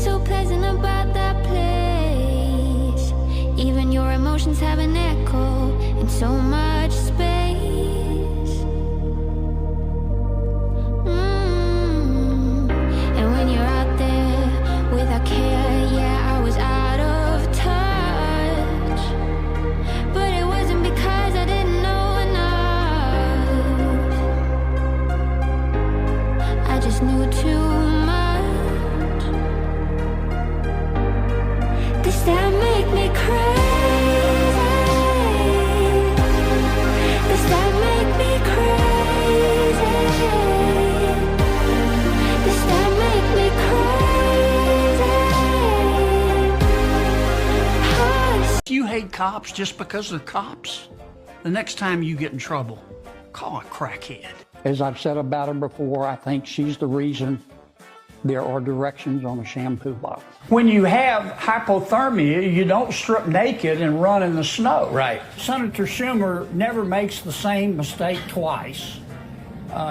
so pleasant about that place. Even your emotions have an echo in so much space. And when you're out there without care, yeah, I was out of touch. But it wasn't because I didn't know enough. I just knew too much. Does that make me crazy? Does that make me crazy? Does that make me crazy? If you hate cops just because they're cops, the next time you get in trouble, call a crackhead. As I've said about her before, I think she's the reason there are directions on a shampoo bottle. When you have hypothermia, you don't strip naked and run in the snow. Right. Senator Schumer never makes the same mistake twice.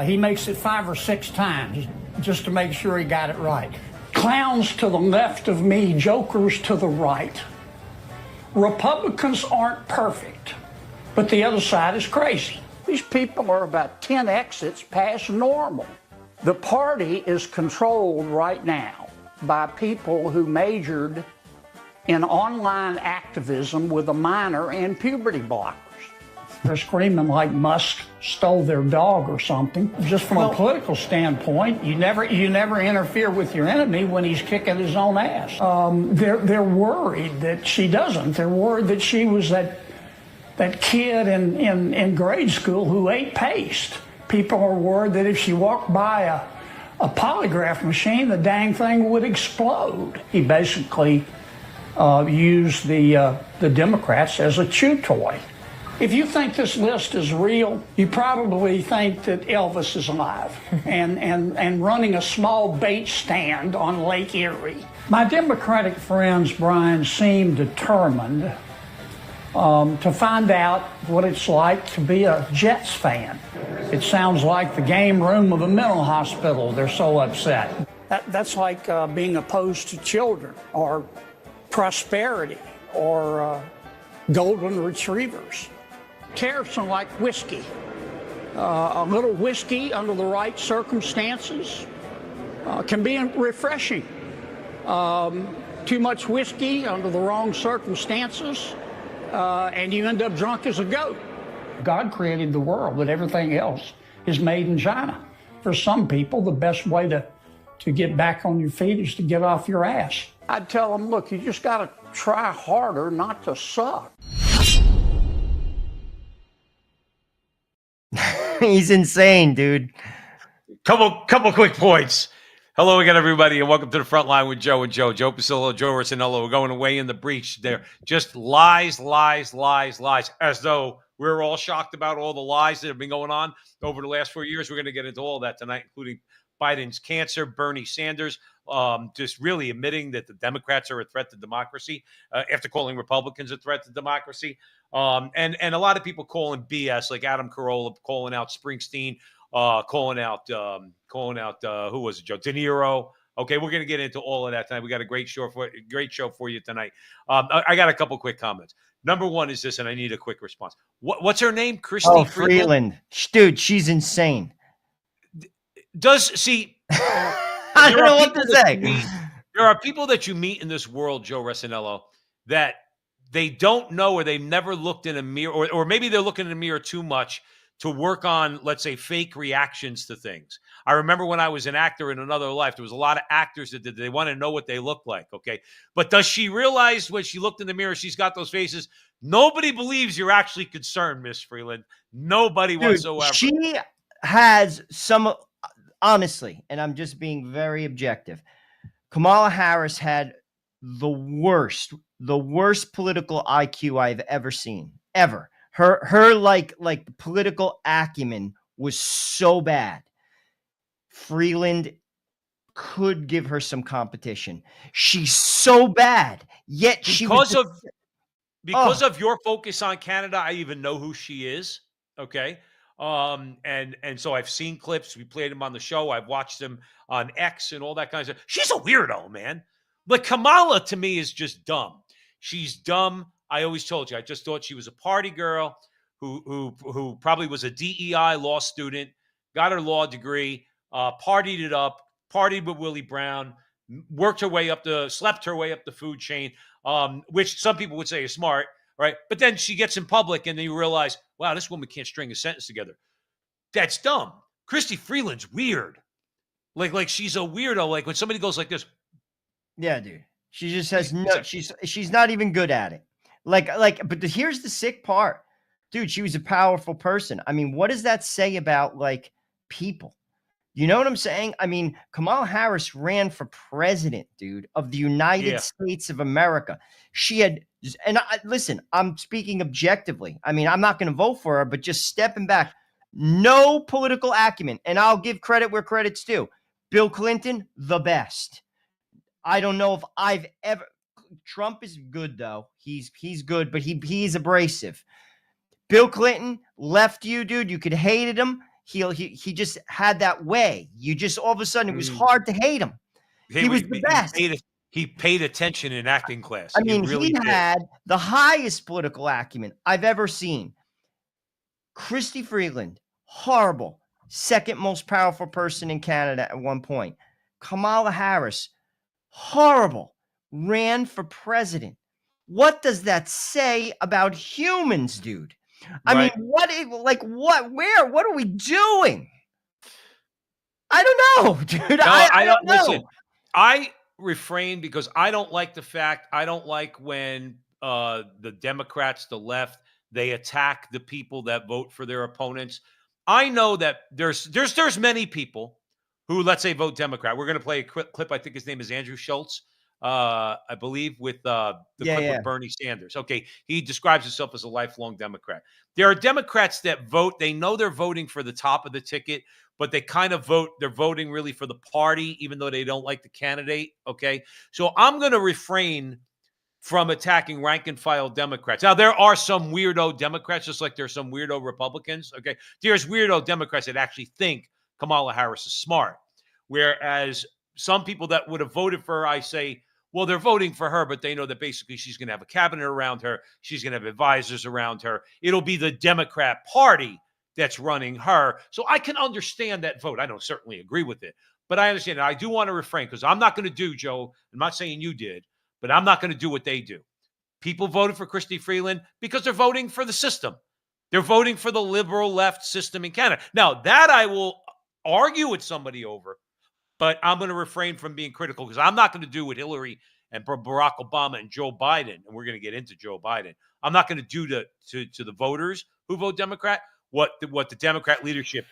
He makes it 5 or 6 times just to make sure he got it right. Clowns to the left of me, jokers to the right. Republicans aren't perfect, but the other side is crazy. These people are about 10 exits past normal. The party is controlled right now by people who majored in online activism with a minor in puberty blockers. They're screaming like Musk stole their dog or something. Just from a political standpoint, you never interfere with your enemy when he's kicking his own ass. They're worried that she doesn't. They're worried that she was that kid in grade school who ate paste. People are worried that if she walked by a polygraph machine, the dang thing would explode. He basically used the Democrats as a chew toy. If you think this list is real, you probably think that Elvis is alive and running a small bait stand on Lake Erie. My Democratic friends, Brian, seem determined to find out what it's like to be a Jets fan. It sounds like the game room of a mental hospital. They're so upset. That's like being opposed to children or prosperity or golden retrievers. Tariffs are like whiskey. A little whiskey under the right circumstances can be refreshing. Too much whiskey under the wrong circumstances, and you end up drunk as a goat. God created the world, but everything else is made in China. For some people, the best way to get back on your feet is to get off your ass. I'd tell them, look, you just got to try harder not to suck. He's insane, dude. Couple quick points. Hello again, everybody, and welcome to the front line with Joe and Joe. Joe Pasillo, Joe Rossinello. We're going away in the breach. They're just lies, as though we're all shocked about all the lies that have been going on over the last 4 years. We're going to get into all that tonight, including Biden's cancer, Bernie Sanders, just really admitting that the Democrats are a threat to democracy after calling Republicans a threat to democracy. And a lot of people calling BS, like Adam Carolla calling out Springsteen, calling out who was it, Joe? De Niro. Okay, we're going to get into all of that tonight. We got a great show for you tonight. I got a couple quick comments. Number one is this, and I need a quick response. What's her name? Christy Freeland. Dude, she's insane. I don't know what to say. There are people that you meet in this world, Joe Rossinello, that they don't know or they've never looked in a mirror, or maybe they're looking in a mirror too much to work on, let's say, fake reactions to things. I remember when I was an actor in another life, there was a lot of actors that did. They want to know what they look like, okay? But does she realize when she looked in the mirror, she's got those faces? Nobody believes you're actually concerned, Miss Freeland. Nobody whatsoever. She has some, honestly, and I'm just being very objective, Kamala Harris had the worst political IQ I've ever seen, ever. Her like political acumen was so bad. Freeland could give her some competition. She's so bad, yet because of your focus on Canada, I even know who she is. Okay. And so I've seen clips. We played them on the show. I've watched them on X and all that kind of stuff. She's a weirdo, man. But Kamala to me is just dumb. She's dumb. I always told you. I just thought she was a party girl who probably was a DEI law student, got her law degree, partied it up, partied with Willie Brown, slept her way up the food chain, which some people would say is smart, right? But then she gets in public and then you realize, wow, this woman can't string a sentence together. That's dumb. Christy Freeland's weird. Like she's a weirdo. Like when somebody goes like this. Yeah, dude. She just has no. She's not even good at it. But here's the sick part, dude. She was a powerful person. I mean, what does that say about like people? You know what I'm saying? I mean, Kamala Harris ran for president, dude, of the United States of America. She had, and listen, I'm speaking objectively. I mean, I'm not going to vote for her, but just stepping back, no political acumen, and I'll give credit where credit's due. Bill Clinton, the best. I don't know if I've ever. Trump is good though. He's good, but he's abrasive. Bill Clinton left you, dude. You could hated him. He just had that way. You just all of a sudden it was hard to hate him. He was the best. He paid attention in acting class. I mean, he had the highest political acumen I've ever seen. Christy Freeland, horrible, second most powerful person in Canada at one point. Kamala Harris, horrible, ran for president. What does that say about humans, dude? I mean, what are we doing? I don't know, dude. No, I don't know. Listen, I refrain because I don't like the fact, I don't like when the Democrats, the left, they attack the people that vote for their opponents. I know that there's many people who, let's say, vote Democrat. We're going to play a clip. I think his name is Andrew Schultz. I believe with the clip with Bernie Sanders. Okay, he describes himself as a lifelong Democrat. There are Democrats that vote. They know they're voting for the top of the ticket, but they kind of vote. They're voting really for the party, even though they don't like the candidate. Okay, so I'm going to refrain from attacking rank and file Democrats. Now, there are some weirdo Democrats, just like there's some weirdo Republicans. Okay, there's weirdo Democrats that actually think Kamala Harris is smart, whereas some people that would have voted for her, I say, well, they're voting for her, but they know that basically she's going to have a cabinet around her. She's going to have advisors around her. It'll be the Democrat Party that's running her. So I can understand that vote. I don't certainly agree with it, but I understand it. I do want to refrain because I'm not going to do, Joe, I'm not saying you did, but I'm not going to do what they do. People voted for Christy Freeland because they're voting for the system. They're voting for the liberal left system in Canada. Now, that I will argue with somebody over, but I'm going to refrain from being critical because I'm not going to do what Hillary and Barack Obama and Joe Biden, and we're going to get into Joe Biden. I'm not going to do to the voters who vote Democrat what the Democrat leadership,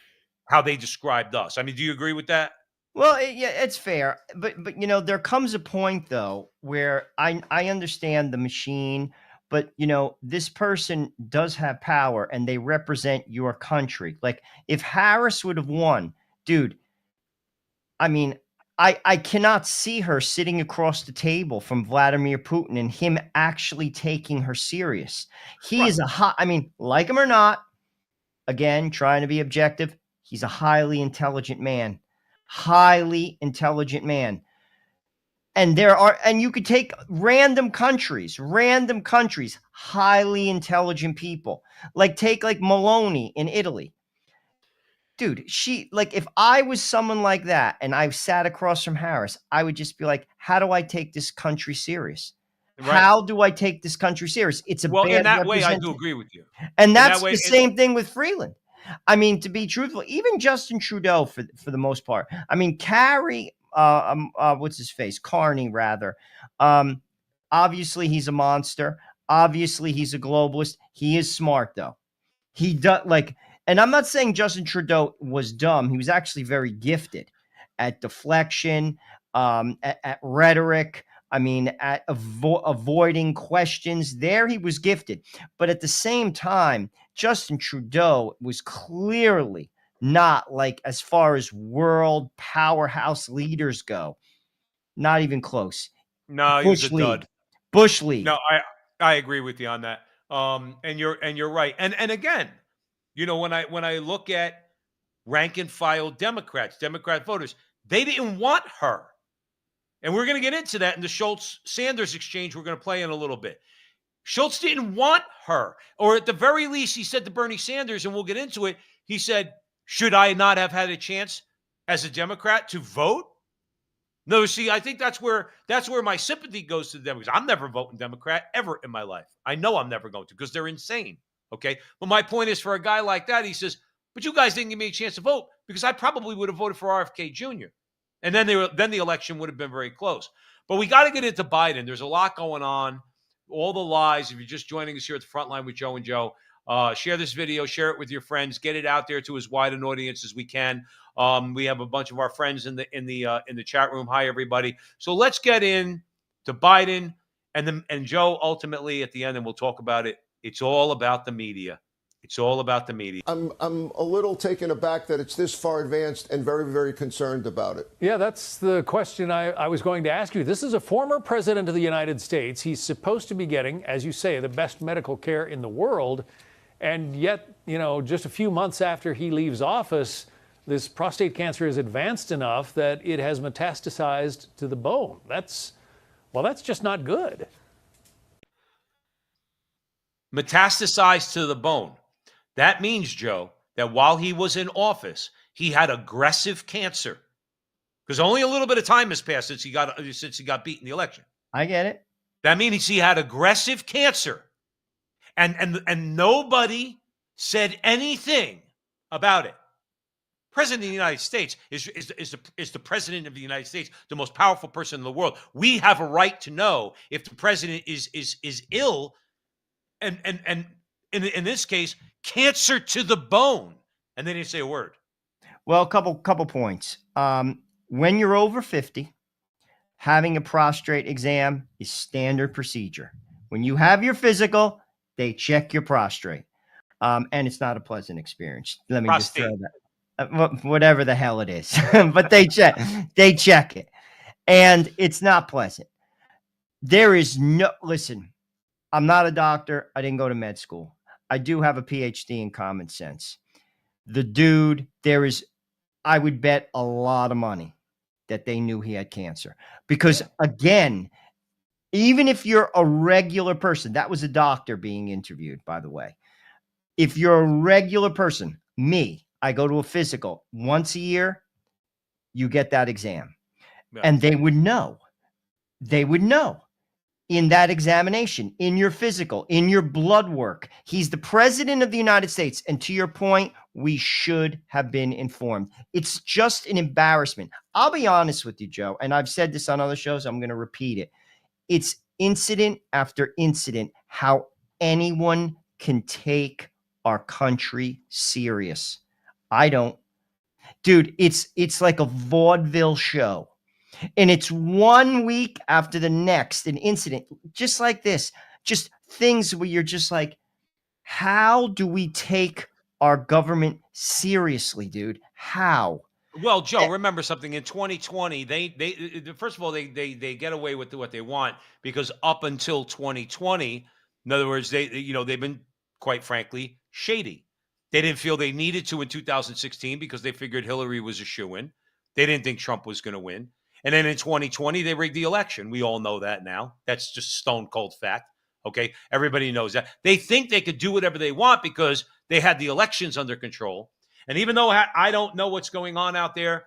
how they described us. I mean, do you agree with that? Well, it's fair, but you know, there comes a point though where I understand the machine, but you know, this person does have power and they represent your country. Like if Harris would have won, dude, I mean, I cannot see her sitting across the table from Vladimir Putin and him actually taking her serious. He is I mean, like him or not, again, trying to be objective, he's a highly intelligent man. Highly intelligent man. And you could take random countries, highly intelligent people. Take Maloney in Italy. Dude, if I was someone like that and I sat across from Harris, I would just be like, how do I take this country serious? Right. How do I take this country serious? It's well, in that way, I do agree with you. And that's the same thing with Freeland. I mean, to be truthful, even Justin Trudeau, for the most part. I mean, what's his face? Carney, rather. Obviously, he's a monster. Obviously, he's a globalist. He is smart, though. He does and I'm not saying Justin Trudeau was dumb. He was actually very gifted at deflection, at rhetoric. I mean, at avoiding questions. There he was gifted. But at the same time, Justin Trudeau was clearly not as far as world powerhouse leaders go, not even close. No, he was a dud. Bush League. No, I agree with you on that. And you're right. And again, you know, when I look at rank and file Democrat voters, they didn't want her. And we're going to get into that in the Schultz-Sanders exchange we're going to play in a little bit. Schultz didn't want her, or at the very least, he said to Bernie Sanders, and we'll get into it, he said, should I not have had a chance as a Democrat to vote? No, see, I think that's where my sympathy goes to the Democrats. I'm never voting Democrat ever in my life. I know I'm never going to because they're insane, okay? But my point is for a guy like that, he says, but you guys didn't give me a chance to vote because I probably would have voted for RFK Jr. And then the election would have been very close. But we got to get into Biden. There's a lot going on. All the lies. If you're just joining us here at the front line with Joe and Joe, share this video, share it with your friends, get it out there to as wide an audience as we can. We have a bunch of our friends in the chat room. Hi, everybody. So let's get in to Biden and Joe ultimately at the end, and we'll talk about it. It's all about the media. It's all about the media. I'm a little taken aback that it's this far advanced and very, very concerned about it. Yeah, that's the question I was going to ask you. This is a former president of the United States. He's supposed to be getting, as you say, the best medical care in the world. And yet, just a few months after he leaves office, this prostate cancer is advanced enough that it has metastasized to the bone. That's just not good. Metastasized to the bone. That means, Joe, that while he was in office, he had aggressive cancer. Because only a little bit of time has passed since he got beat in the election. I get it. That means he had aggressive cancer. And nobody said anything about it. President of the United States is the president of the United States, the most powerful person in the world. We have a right to know if the president is ill, and in this case, cancer to the bone, and they didn't say a word. Well, couple points. When you're over 50, having a prostate exam is standard procedure. When you have your physical, they check your prostate, and it's not a pleasant experience. Let me just throw that, whatever the hell it is, but they check it, and it's not pleasant. There is listen. I'm not a doctor. I didn't go to med school. I do have a PhD in common sense. The dude, I would bet a lot of money that they knew he had cancer. Because again, even if you're a regular person, that was a doctor being interviewed, by the way. If you're a regular person, I go to a physical once a year, you get that exam. Yeah. And they would know. They would know. In that examination, in your physical, in your blood work. He's the president of the United States. And to your point, we should have been informed. It's just an embarrassment. I'll be honest with you, Joe, and I've said this on other shows. I'm going to repeat it. It's incident after incident how anyone can take our country serious. I don't. Dude, it's like a vaudeville show. And it's 1 week after the next, an incident just like this, just things where you're just like, how do we take our government seriously, dude? How? Well, Joe, remember something. In 2020, they first of all, they get away with what they want because up until 2020, in other words, they've been, quite frankly, shady. They didn't feel they needed to in 2016 because they figured Hillary was a shoo-in. They didn't think Trump was going to win. And then in 2020, they rigged the election. We all know that now. That's just stone cold fact. Okay. Everybody knows that. They think they could do whatever they want because they had the elections under control. And even though I don't know what's going on out there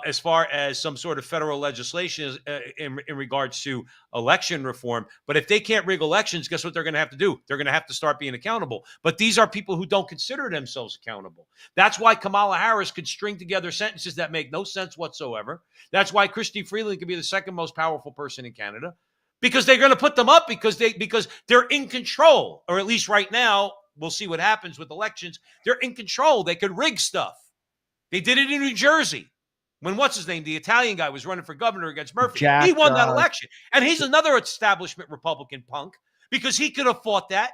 as far as some sort of federal legislation in regards to election reform, but if they can't rig elections, guess what they're going to have to do? They're going to have to start being accountable. But these are people who don't consider themselves accountable. That's why Kamala Harris could string together sentences that make no sense whatsoever. That's why Christy Freeland could be the second most powerful person in Canada, because they're going to put them up because they're in control, or at least right now. We'll see what happens with elections. They're in control. They could rig stuff. They did it in New Jersey when what's his name, the Italian guy, was running for governor against Murphy. He won that election. And he's another establishment Republican punk because he could have fought that.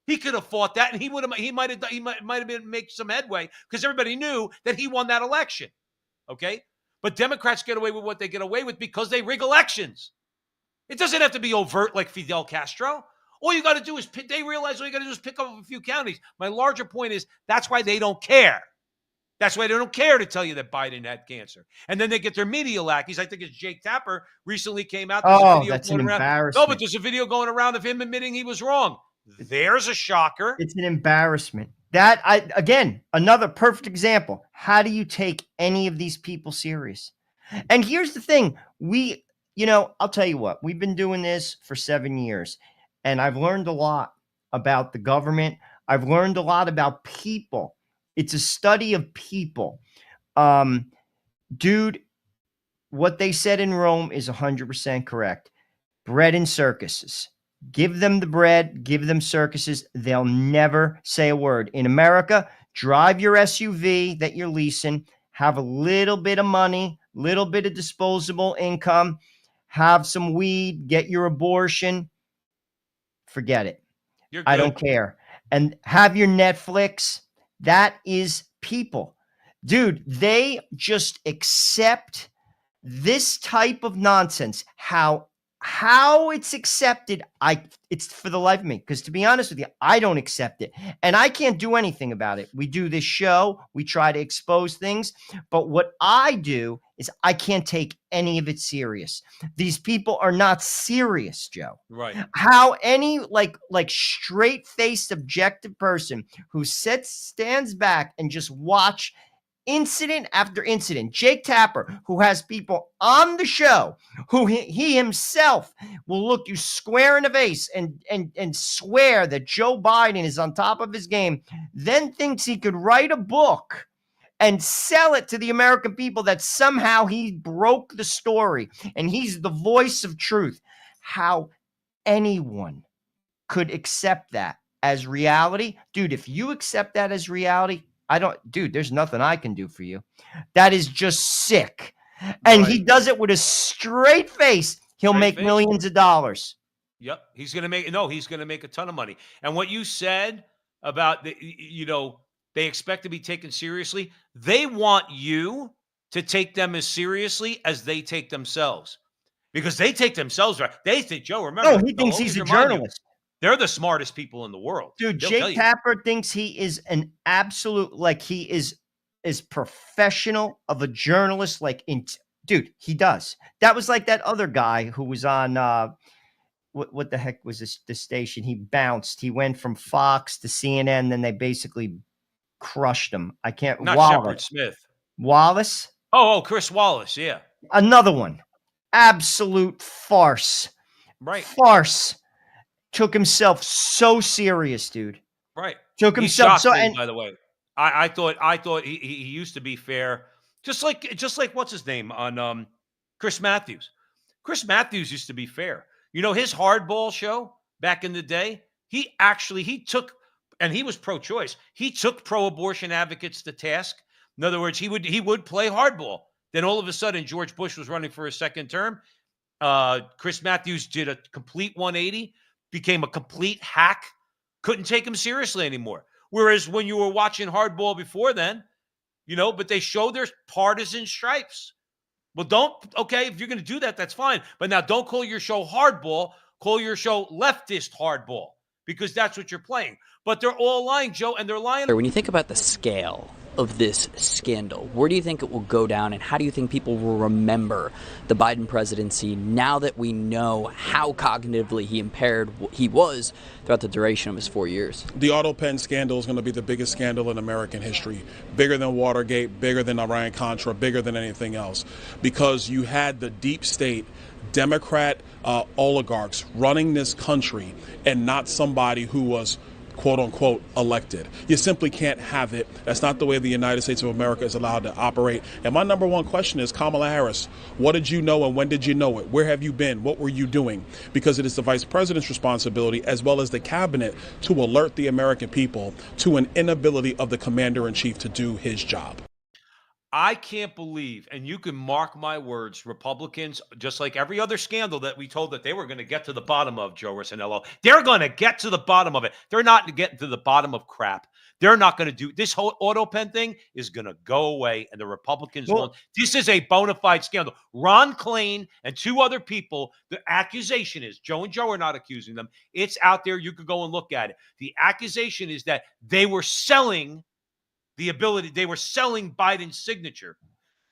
He could have fought that, and he might have been make some headway because everybody knew that he won that election. Okay? But Democrats get away with what they get away with because they rig elections. It doesn't have to be overt like Fidel Castro. All you got to do is they realize all you got to do is pick up a few counties. My larger point is that's why they don't care. That's why they don't care to tell you that Biden had cancer. And then they get their media lackeys. I think it's Jake Tapper recently came out. There's a Oh, video that's an going around. No, embarrassment. but there's a video going around of him admitting he was wrong. There's a shocker. It's an embarrassment. Again, another perfect example. How do you take any of these people serious? And here's the thing. I'll tell you what, we've been doing this for 7 years, and I've learned a lot about the government. I've learned a lot about people. It's a study of people. Dude, what they said in Rome is 100% correct. Bread and circuses. Give them the bread, give them circuses. They'll never say a word. In America, drive your SUV that you're leasing, have a little bit of money, little bit of disposable income, have some weed, get your abortion. Forget it. I don't care. And have your Netflix. That is people. Dude, they just accept this type of nonsense. How it's accepted, it's for the life of me. Because to be honest with you, I don't accept it. And I can't do anything about it. We do this show. We try to expose things. But what I do is I can't take any of it serious. These people are not serious, Joe. Right. How any like straight-faced, objective person who stands back and just watch incident after incident. Jake Tapper, who has people on the show, who he himself will look you square in the face and swear that Joe Biden is on top of his game, then thinks he could write a book and sell it to the American people that somehow he broke the story and he's the voice of truth. How anyone could accept that as reality? Dude, if you accept that as reality, there's nothing I can do for you. That is just sick. And Right. he does it with a straight face. He'll make millions of dollars. Yep. He's going to make a ton of money. And what you said about they expect to be taken seriously. They want you to take them as seriously as they take themselves, because they take themselves right. They think, Joe, remember, He thinks he's a journalist. They're the smartest people in the world. Dude, They'll Jake Tapper thinks he is an absolute, he is professional of a journalist. Dude, he does. That was like that other guy who was on, what the heck was the station? He bounced. He went from Fox to CNN. Then they basically crushed him. I can't. Not Wallace. Shepard Smith. Wallace? Oh, Chris Wallace. Yeah. Another one. Absolute farce. Right. Farce. Took himself so serious, dude. Right. Took himself so. And by the way, I thought he used to be fair, just like what's his name on Chris Matthews. Chris Matthews used to be fair. His hardball show back in the day. He took, and he was pro-choice. He took pro-abortion advocates to task. In other words, he would play hardball. Then all of a sudden, George Bush was running for a second term. Chris Matthews did a complete 180. Became a complete hack, couldn't take him seriously anymore. Whereas when you were watching hardball before then, but they show their partisan stripes. Well, if you're going to do that, that's fine. But now don't call your show hardball, call your show leftist hardball, because that's what you're playing. But they're all lying, Joe, and they're lying. When you think about the scale of this scandal, where do you think it will go down, and how do you think people will remember the Biden presidency now that we know how cognitively impaired he was throughout the duration of his 4 years? The auto pen scandal is going to be the biggest scandal in American history, bigger than Watergate, bigger than Iran-Contra, bigger than anything else, because you had the deep state Democrat oligarchs running this country and not somebody who was quote unquote elected. You simply can't have it. That's not the way the United States of America is allowed to operate. And my number one question is, Kamala Harris, what did you know and when did you know it? Where have you been? What were you doing? Because it is the vice president's responsibility, as well as the cabinet, to alert the American people to an inability of the commander in chief to do his job. I can't believe, and you can mark my words, Republicans, just like every other scandal that we told that they were going to get to the bottom of, Joe Rossinello, they're going to get to the bottom of it. They're not getting to the bottom of crap. They're not going to do this. Whole auto pen thing is going to go away, and the Republicans won't. This is a bona fide scandal. Ron Klain and two other people, the accusation is, Joe and Joe are not accusing them. It's out there. You could go and look at it. The accusation is that they were selling The ability, they were selling Biden's signature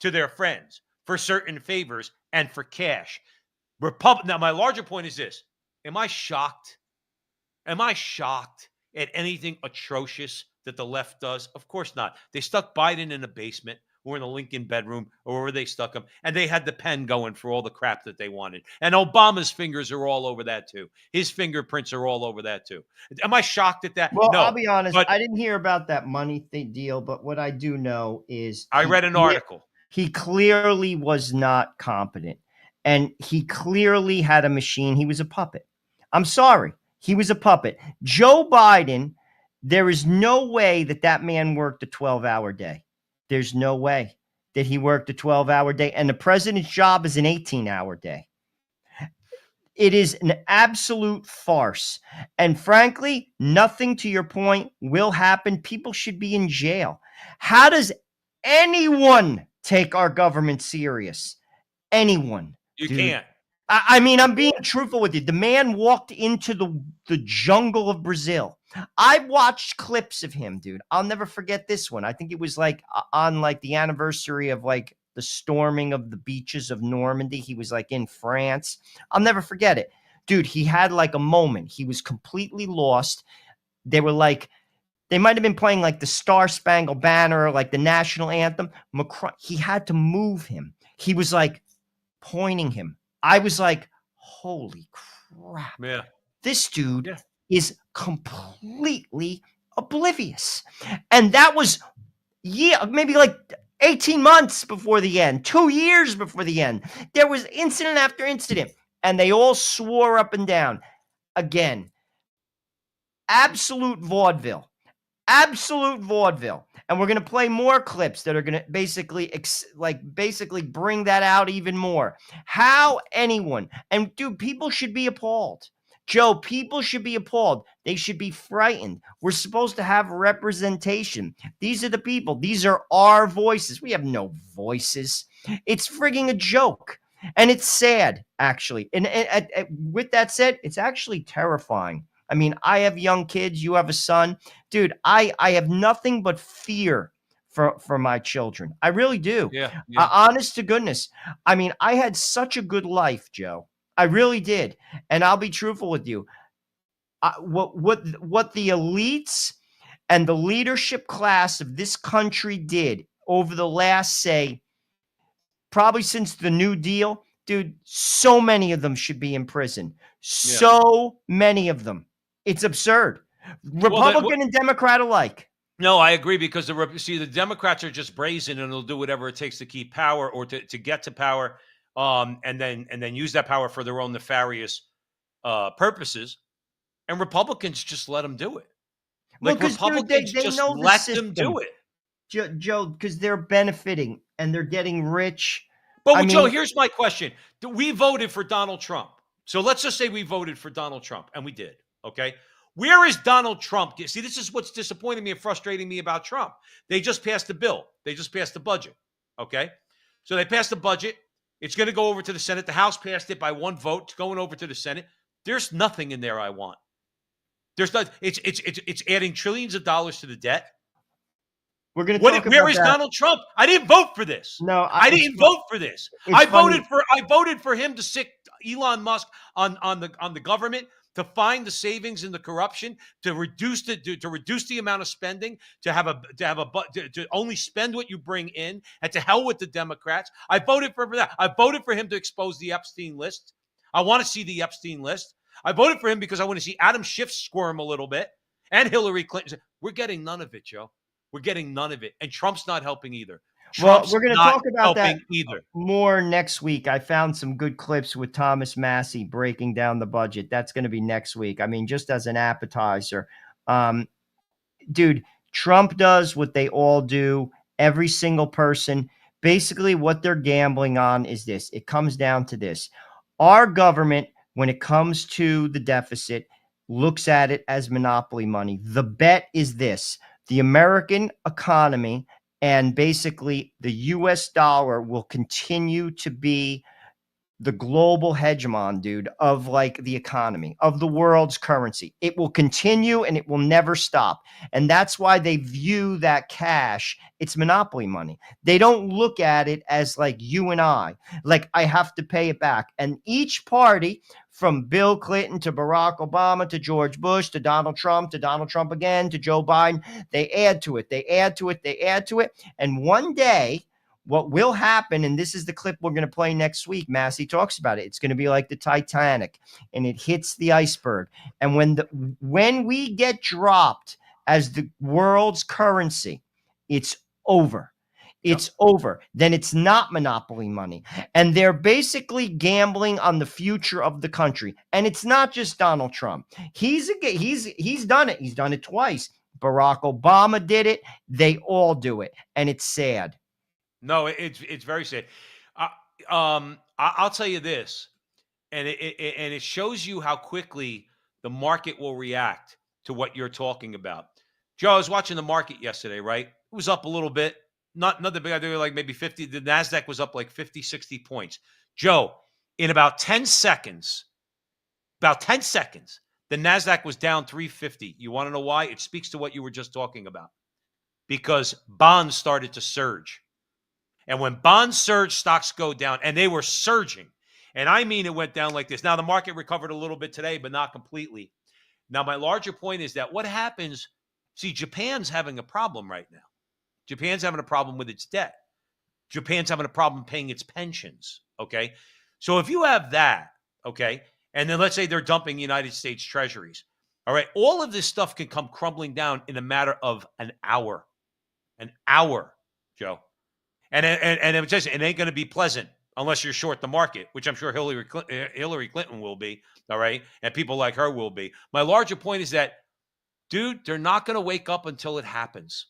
to their friends for certain favors and for cash. Now, my larger point is this. Am I shocked? Am I shocked at anything atrocious that the left does? Of course not. They stuck Biden in a basement or in a Lincoln bedroom or wherever they stuck him, and they had the pen going for all the crap that they wanted. And Obama's fingers are all over that too. His fingerprints are all over that too. Am I shocked at that? Well, No. I'll be honest. But I didn't hear about that money deal, but what I do know is I read an article. He clearly was not competent, and he clearly had a machine. He was a puppet. I'm sorry. He was a puppet. Joe Biden, there is no way that man worked a 12-hour day. There's no way that he worked a 12-hour day. And the president's job is an 18-hour day. It is an absolute farce. And frankly, nothing, to your point, will happen. People should be in jail. How does anyone take our government serious? Anyone. You dude. can't. I mean, I'm being truthful with you. The man walked into the jungle of Brazil. I watched clips of him, dude. I'll never forget this one. I think it was like on like the anniversary of like the storming of the beaches of Normandy. He was like in France. I'll never forget it. Dude, he had like a moment. He was completely lost. They were like, they might have been playing like the Star Spangled Banner, or like the national anthem. Macron, he had to move him. He was like pointing him. I was like, holy crap. Yeah. This dude is completely oblivious. And that was maybe like 18 months before the end, 2 years before the end. There was incident after incident, and they all swore up and down. Again, absolute vaudeville. Absolute vaudeville. And we're going to play more clips that are going to basically bring that out even more. How anyone, and dude, people should be appalled. Joe, people should be appalled. They should be frightened. We're supposed to have representation. These are the people. These are our voices. We have no voices. It's frigging a joke. And it's sad, actually. And with that said, it's actually terrifying. I mean, I have young kids. You have a son. Dude, I have nothing but fear for my children. I really do. Yeah. Honest to goodness. I mean, I had such a good life, Joe. I really did. And I'll be truthful with you. What the elites and the leadership class of this country did over the last, say, probably since the New Deal, dude, so many of them should be in prison. So many of them. It's absurd. Republican and Democrat alike. No, I agree, because the Democrats are just brazen, and they'll do whatever it takes to keep power or to get to power, and then use that power for their own nefarious purposes. And Republicans just let them do it. Like, well, Republicans they just know let the them do it. Joe, because they're benefiting and they're getting rich. But Joe, here's my question. We voted for Donald Trump. So let's just say we voted for Donald Trump, and we did. Okay. Where is Donald Trump? See, this is what's disappointing me and frustrating me about Trump. They just passed the bill. They just passed the budget. Okay. So they passed the budget. It's going to go over to the Senate. The House passed it by one vote. It's going over to the Senate. There's nothing in there I want. There's not. It's adding trillions of dollars to the debt. We're going to talk about Where is that. Donald Trump? I didn't vote for this. No, I didn't vote for this. I voted for him to sick Elon Musk on the government, to find the savings in the corruption, to reduce the amount of spending, to only spend what you bring in, and to hell with the Democrats. I voted for that. I voted for him to expose the Epstein list. I want to see the Epstein list. I voted for him because I want to see Adam Schiff squirm a little bit, and Hillary Clinton. We're getting none of it, Joe. We're getting none of it, and Trump's not helping either. We're going to talk about that either. more next week. I found some good clips with Thomas Massey breaking down the budget. That's going to be next week. I mean, just as an appetizer. Dude, Trump does what they all do. Every single person. Basically, what they're gambling on is this. It comes down to this. Our government, when it comes to the deficit, looks at it as monopoly money. The bet is this. The American economy and basically the U.S. dollar will continue to be the global hegemon, dude, of like the economy, of the world's currency. It will continue and it will never stop. And that's why they view that cash, it's monopoly money. They don't look at it as like you and I, like I have to pay it back. And each party, from Bill Clinton to Barack Obama to George Bush to Donald Trump again to Joe Biden, they add to it, they add to it, they add to it. And one day, what will happen, and this is the clip we're going to play next week, Massey talks about it. It's going to be like the Titanic, and it hits the iceberg. And when we get dropped as the world's currency, it's over. It's over. Then it's not monopoly money. And they're basically gambling on the future of the country. And it's not just Donald Trump. He's done it. He's done it twice. Barack Obama did it. They all do it. And it's sad. No, it's very sad. I'll tell you this, and it shows you how quickly the market will react to what you're talking about. Joe, I was watching the market yesterday, right? It was up a little bit. Not the big idea, like maybe 50. The NASDAQ was up like 50, 60 points. Joe, in about 10 seconds, the NASDAQ was down 350. You want to know why? It speaks to what you were just talking about. Because bonds started to surge. And when bonds surge, stocks go down. And they were surging. And I mean it went down like this. Now, the market recovered a little bit today, but not completely. Now, my larger point is that what happens, see, Japan's having a problem right now. Japan's having a problem with its debt. Japan's having a problem paying its pensions, okay? So if you have that, okay, and then let's say they're dumping United States treasuries, all right, all of this stuff can come crumbling down in a matter of an hour. An hour, Joe. And it ain't going to be pleasant unless you're short the market, which I'm sure Hillary Clinton will be, all right? And people like her will be. My larger point is that, dude, they're not going to wake up until it happens.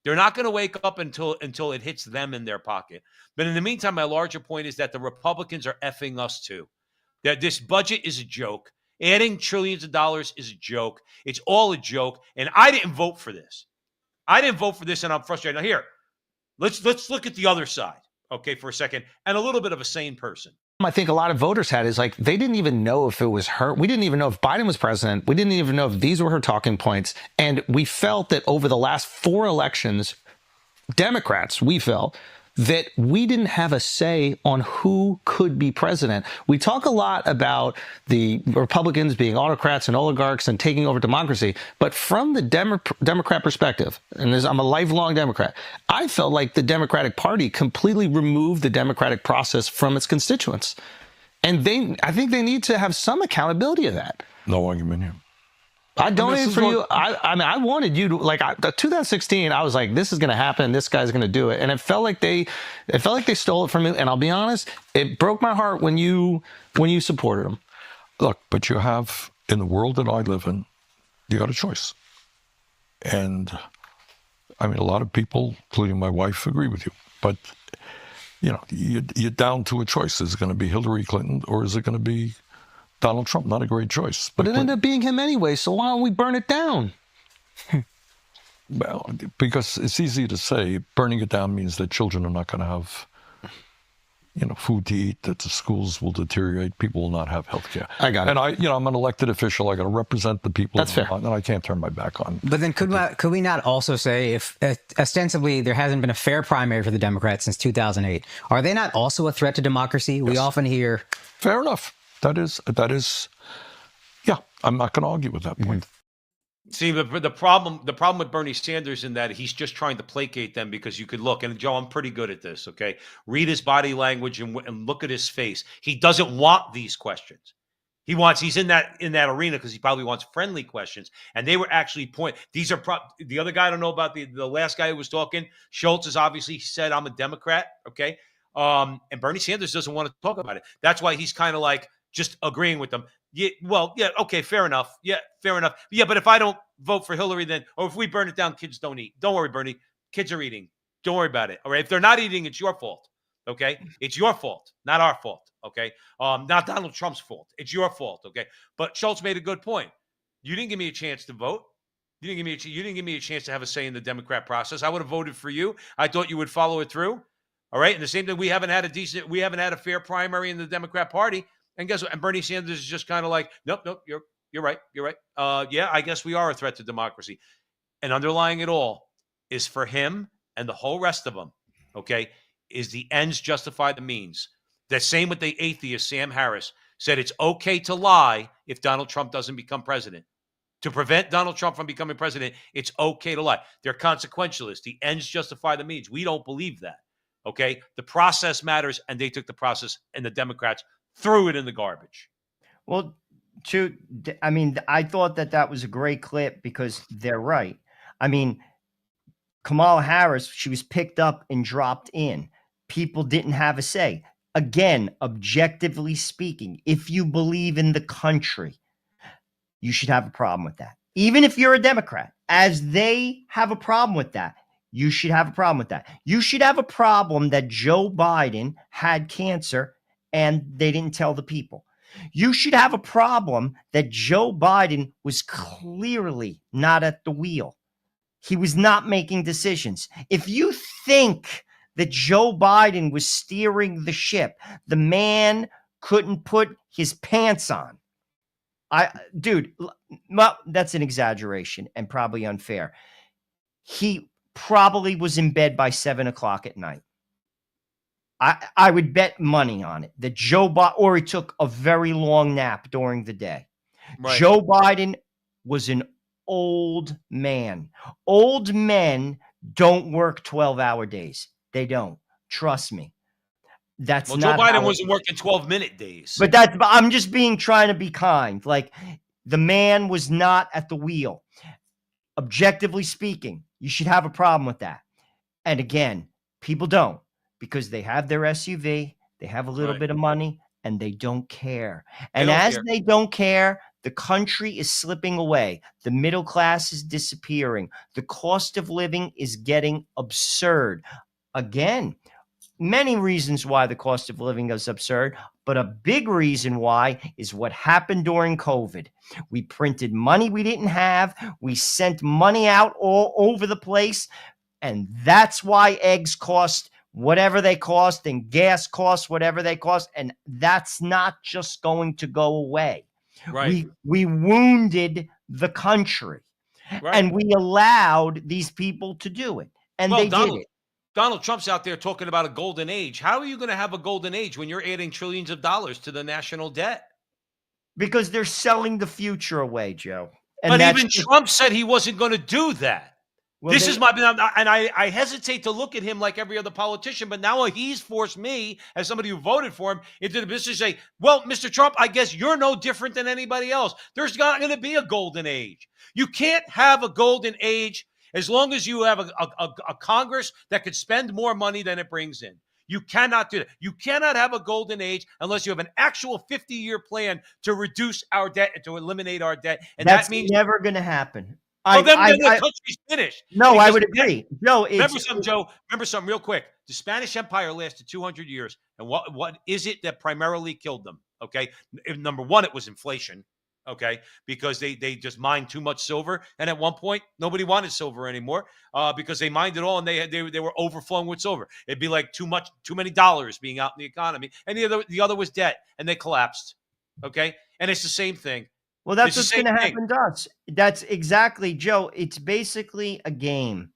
They're not going to wake up until it hits them in their pocket. But in the meantime, my larger point is that the Republicans are effing us too. That this budget is a joke. Adding trillions of dollars is a joke. It's all a joke. And I didn't vote for this. And I'm frustrated. Now here, let's look at the other side, okay, for a second, and a little bit of a sane person. I think a lot of voters had is like, they didn't even know if it was her. We didn't even know if Biden was president. We didn't even know if these were her talking points. And we felt that over the last 4 elections, Democrats, we felt that we didn't have a say on who could be president. We talk a lot about the Republicans being autocrats and oligarchs and taking over democracy, but from the Democrat perspective, and I'm a lifelong Democrat, I felt like the Democratic Party completely removed the democratic process from its constituents. And I think they need to have some accountability of that. No argument here. I donated for you. I mean, I wanted you to, like, 2016, I was like, this is going to happen. This guy's going to do it. And it felt like they stole it from me. And I'll be honest, it broke my heart when you supported them. Look, but you have, in the world that I live in, you got a choice. And I mean, a lot of people, including my wife, agree with you. But, you know, you're down to a choice. Is it going to be Hillary Clinton or is it going to be Donald Trump? Not a great choice. But it ended up being him anyway, so why don't we burn it down? Well, because it's easy to say burning it down means that children are not going to have, you know, food to eat, that the schools will deteriorate, people will not have health care. I got it. And I'm an elected official. I got to represent the people. That's fair. And I can't turn my back on. But then could we not also say, if ostensibly there hasn't been a fair primary for the Democrats since 2008, are they not also a threat to democracy? Yes. We often hear. Fair enough. That is, yeah, I'm not going to argue with that point. See, the problem with Bernie Sanders in that he's just trying to placate them, because you could look, and Joe, I'm pretty good at this, okay? Read his body language and look at his face. He doesn't want these questions. He's in that arena because he probably wants friendly questions. And they were actually these are the other guy I don't know about, the last guy who was talking, Schultz, is obviously said, I'm a Democrat, okay? And Bernie Sanders doesn't want to talk about it. That's why he's kind of like just agreeing with them. Yeah, well, yeah, okay, fair enough. Yeah, fair enough. Yeah, but if I don't vote for Hillary, then, or if we burn it down, kids don't eat. Don't worry, Bernie. Kids are eating. Don't worry about it. All right. If they're not eating, it's your fault. Okay. It's your fault, not our fault. Okay. Not Donald Trump's fault. It's your fault. Okay. But Schultz made a good point. You didn't give me a chance to vote. You didn't give me a chance to have a say in the Democrat process. I would have voted for you. I thought you would follow it through. All right. And the same thing, we haven't had a fair primary in the Democrat Party. And guess what? And Bernie Sanders is just kind of like, nope, you're right. You're right. Yeah, I guess we are a threat to democracy. And underlying it all is for him and the whole rest of them, okay, is the ends justify the means. The same with the atheist, Sam Harris, said it's okay to lie if Donald Trump doesn't become president. To prevent Donald Trump from becoming president, it's okay to lie. They're consequentialists. The ends justify the means. We don't believe that. Okay? The process matters, and they took the process, and the Democrats threw it in the garbage. Well, I thought that was a great clip because they're right. I mean, Kamala Harris, she was picked up and dropped in. People didn't have a say. Again, objectively speaking, if you believe in the country, you should have a problem with that. Even if you're a Democrat, as they have a problem with that, you should have a problem with that. You should have a problem that Joe Biden had cancer and they didn't tell the people. You should have a problem that Joe Biden was clearly not at the wheel. He was not making decisions. If you think that Joe Biden was steering the ship, the man couldn't put his pants on. That's an exaggeration and probably unfair. He probably was in bed by 7:00 at night. I would bet money on it that Joe Biden, or he took a very long nap during the day. Right. Joe Biden was an old man. Old men don't work 12-hour days. They don't. Trust me. That's well, not Joe Biden wasn't working 12-minute days. But I'm just trying to be kind. Like, the man was not at the wheel. Objectively speaking, you should have a problem with that. And again, people don't, because they have their SUV, they have a little bit of money, and they don't care. And they don't care, the country is slipping away. The middle class is disappearing. The cost of living is getting absurd. Again, many reasons why the cost of living is absurd, but a big reason why is what happened during COVID. We printed money we didn't have. We sent money out all over the place. And that's why eggs cost whatever they cost and gas costs whatever they cost. And that's not just going to go away. Right. We wounded the country, and we allowed these people to do it. And they did it. Donald Trump's out there talking about a golden age. How are you going to have a golden age when you're adding trillions of dollars to the national debt? Because they're selling the future away, Joe. And but even Trump said he wasn't going to do that. Well, I hesitate to look at him like every other politician, but now he's forced me, as somebody who voted for him, into the business to say, well, Mr. Trump, I guess you're no different than anybody else. There's not going to be a golden age. You can't have a golden age as long as you have a Congress that could spend more money than it brings in. You cannot do that. You cannot have a golden age unless you have an actual 50-year plan to reduce our debt and to eliminate our debt. And that means never going to happen. Well, then the country's finished. No, I would agree. Joe, remember something real quick. The Spanish Empire lasted 200 years. And what is it that primarily killed them? Okay. Number one, it was inflation. Okay. Because they just mined too much silver. And at one point, nobody wanted silver anymore because they mined it all and they were overflowing with silver. It'd be like too many dollars being out in the economy. And the other was debt, and they collapsed. Okay. And it's the same thing. Well, that's what's going to happen to us. That's exactly, Joe. It's basically a game.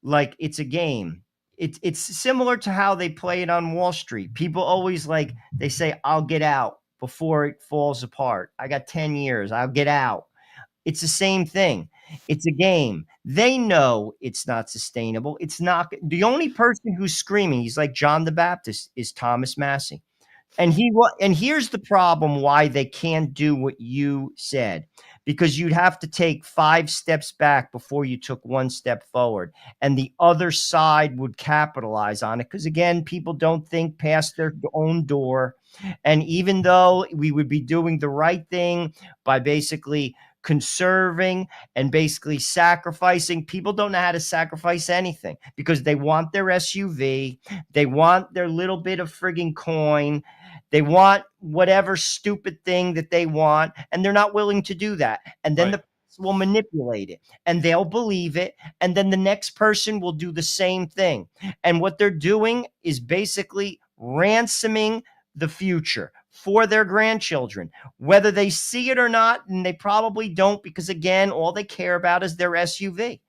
Like, it's a game. It's similar to how they play it on Wall Street. People always they say, I'll get out before it falls apart. I got 10 years. I'll get out. It's the same thing. It's a game. They know it's not sustainable. It's not. The only person who's screaming, he's like John the Baptist, is Thomas Massey. And here's the problem why they can't do what you said, because you'd have to take 5 steps back before you took 1 step forward, and the other side would capitalize on it. Because again, people don't think past their own door. And even though we would be doing the right thing by basically conserving and basically sacrificing, people don't know how to sacrifice anything because they want their SUV, they want their little bit of frigging coin, they want whatever stupid thing that they want, and they're not willing to do that. And then the will manipulate it and they'll believe it. And then the next person will do the same thing. And what they're doing is basically ransoming the future for their grandchildren, whether they see it or not. And they probably don't, because again, all they care about is their SUV.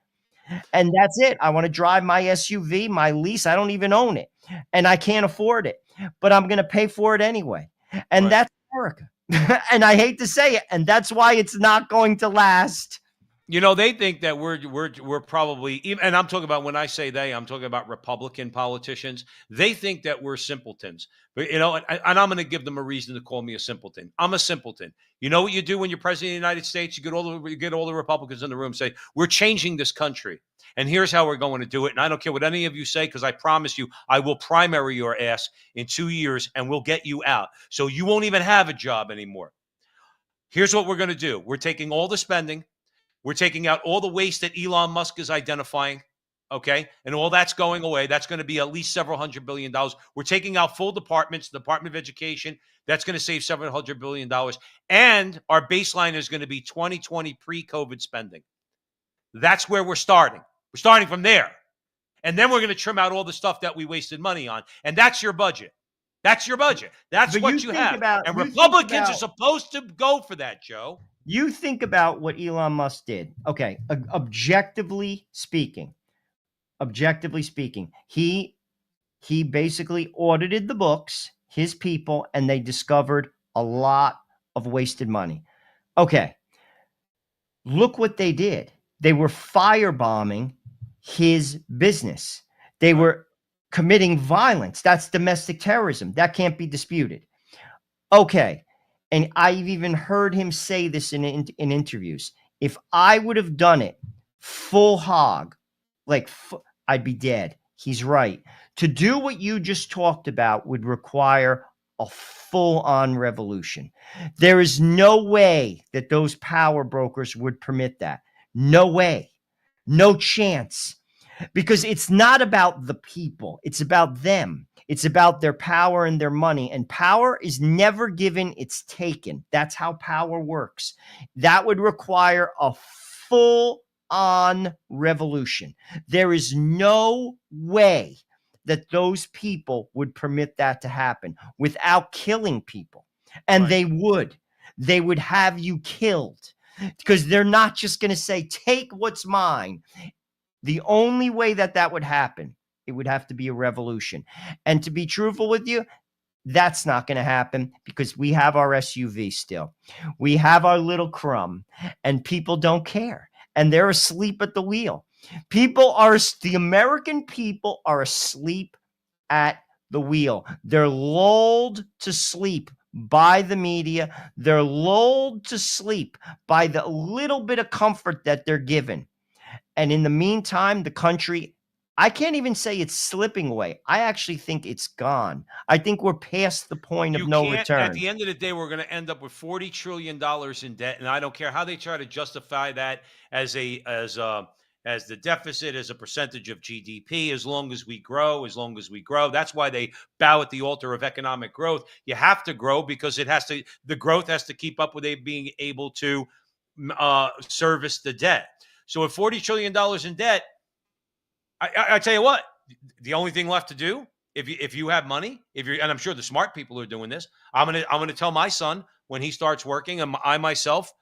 And that's it. I want to drive my SUV, my lease. I don't even own it and I can't afford it, but I'm going to pay for it anyway. And that's America. And I hate to say it. And that's why it's not going to last. You know, they think that we're probably, and I'm talking about, when I say they, I'm talking about Republican politicians. They think that we're simpletons, but you know, and I'm going to give them a reason to call me a simpleton. I'm a simpleton. You know what you do when you're president of the United States? You get all the Republicans in the room, say, we're changing this country, and here's how we're going to do it. And I don't care what any of you say, because I promise you, I will primary your ass in 2 years, and we'll get you out, so you won't even have a job anymore. Here's what we're going to do. We're taking all the spending. We're taking out all the waste that Elon Musk is identifying, okay? And all that's going away. That's going to be at least several $100 billion. We're taking out full departments, the Department of Education. That's going to save several $100 billion. And our baseline is going to be 2020 pre-COVID spending. That's where we're starting. We're starting from there. And then we're going to trim out all the stuff that we wasted money on. And that's your budget. That's your budget. That's But what you have. And Republicans are supposed to go for that, Joe. You think about what Elon Musk did. Okay, objectively speaking, he basically audited the books, his people, and they discovered a lot of wasted money. Okay, look what they did. They were firebombing his business. They were committing violence. That's domestic terrorism. That can't be disputed. Okay. And I've even heard him say this in interviews. If I would have done it full hog, I'd be dead. He's right. To do what you just talked about would require a full-on revolution. There is no way that those power brokers would permit that. No way. No chance. Because it's not about the people. It's about them. It's about their power and their money. And power is never given, it's taken. That's how power works. That would require a full-on revolution. There is no way that those people would permit that to happen without killing people. And they would. They would have you killed. Because they're not just going to say, take what's mine. The only way that would happen, it would have to be a revolution. And to be truthful with you, that's not going to happen, because we have our SUV still. We have our little crumb, and people don't care. And they're asleep at the wheel. The American people are asleep at the wheel. They're lulled to sleep by the media. They're lulled to sleep by the little bit of comfort that they're given. And in the meantime, the country, I can't even say it's slipping away. I actually think it's gone. I think we're past the point of no return. At the end of the day, we're going to end up with $40 trillion in debt. And I don't care how they try to justify that as the deficit, as a percentage of GDP, as long as we grow. That's why they bow at the altar of economic growth. You have to grow, because the growth has to keep up with being able to service the debt. So with $40 trillion in debt, I tell you what, the only thing left to do, if you have money, and I'm sure the smart people are doing this, I'm gonna tell my son when he starts working, and I myself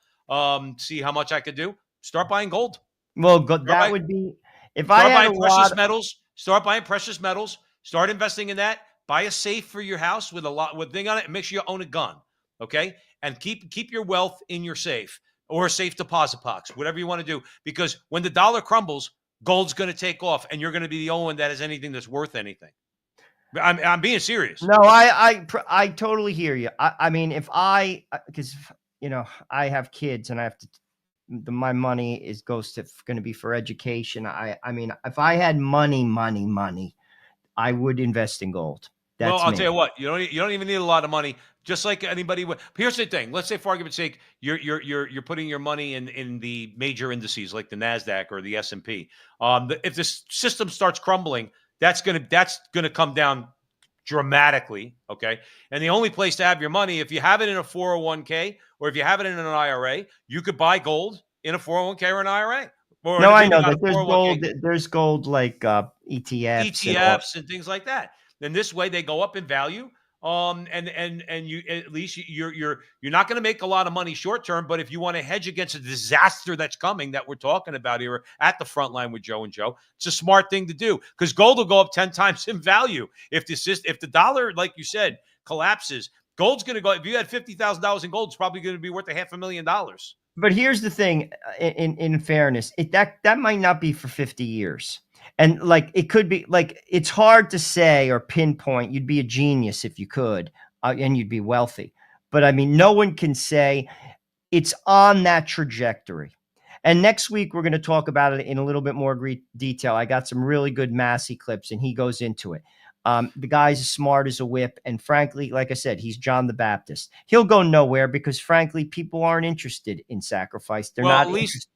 see how much I could do. Start buying gold. Well, that would be if I had precious metals. Start buying precious metals. Start investing in that. Buy a safe for your house with a thing on it, and make sure you own a gun. Okay, and keep your wealth in your safe or a safe deposit box, whatever you want to do. Because when the dollar crumbles, gold's going to take off, and you're going to be the only one that has anything that's worth anything. I'm being serious. No, I totally hear you. I mean, because I have kids, and I have to. My money going to be for education. I mean, if I had money, I would invest in gold. Well, I'll tell you what, you don't even need a lot of money. Just like anybody would. Here's the thing. Let's say, for argument's sake, you're putting your money in the major indices like the NASDAQ or the S&P. If this system starts crumbling, that's gonna come down dramatically. Okay, and the only place to have your money, if you have it in a 401k or if you have it in an IRA, you could buy gold in a 401k or an IRA. Or No, I maybe know not a that there's 401k. gold. There's gold like ETFs. ETFs and things like that. Then this way they go up in value. And you at least you're not going to make a lot of money short term, but if you want to hedge against a disaster that's coming that we're talking about here at the front line with Joe and Joe, it's a smart thing to do because gold will go up 10 times in value if the dollar, like you said, collapses. Gold's going to go. If you had $50,000 in gold, it's probably going to be worth $500,000. But here's the thing, in fairness, that might not be for 50 years. And like it could be like it's hard to say or pinpoint. You'd be a genius if you could, and you'd be wealthy. But I mean, no one can say it's on that trajectory. And next week we're going to talk about it in a little bit more detail. I got some really good Massey clips, and he goes into it. The guy's as smart as a whip, and frankly, like I said, he's John the Baptist. He'll go nowhere because, frankly, people aren't interested in sacrifice. They're not interested.